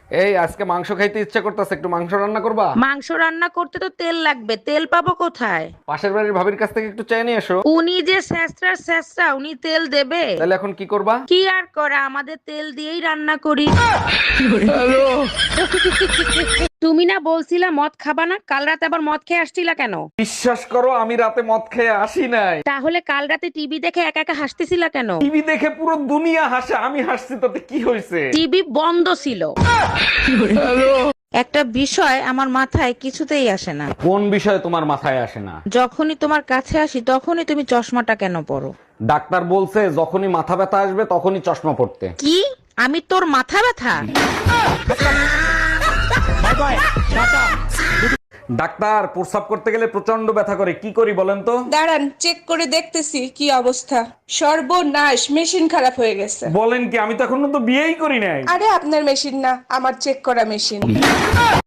এই আজকে মাংস খাইতে ইচ্ছা করতেছে, একটু মাংস রান্না করবা? মাংস রান্না করতে তো তেল লাগবে, তেল পাবো কোথায়? পাশের বাড়ির ভাবির কাছ থেকে একটু চেয়ে নিয়ে এসো। উনি যে স্যাঁচড়ার স্যাঁচড়া, উনি তেল দেবে? তাহলে এখন কি করবা? কি আর করা, আমাদের তেল দিয়েই রান্না করি। তুমি না বলছিলা মদ খাবা না, কাল রাতে আবার মদ খেয়ে আসছিলা কেন? বিশ্বাস করো, আমি রাতে মদ খেয়ে আসি নাই। তাহলে কাল রাতে টিভি দেখে একা একা হাসতেছিলা কেন? টিভি দেখে পুরো দুনিয়া হাসে, আমি হাসছি তাতে কি হয়েছে? টিভি বন্ধ ছিল। একটা বিষয় আমার মাথায় কিছুতেই আসে না। কোন বিষয় তোমার মাথায় আসে না? যখনই তোমার কাছে আসি তখনই তুমি চশমাটা কেন পরো? ডাক্তার বলছে যখনই মাথা ব্যথা আসবে তখনই চশমা পড়তে। কি? আমি তোর মাথা ব্যথা? ডাক্তার, প্রস্রাব করতে গেলে প্রচন্ড ব্যথা করে, কি করি বলেন তো? দাঁড়ান, চেক করে দেখতেছি কি অবস্থা। সর্বনাশ, মেশিন খারাপ হয়ে গেছে। বলেন কি? আমি তো এখনো তো বিয়েই করি নাই। আরে আপনার মেশিন না, আমার চেক করা মেশিন।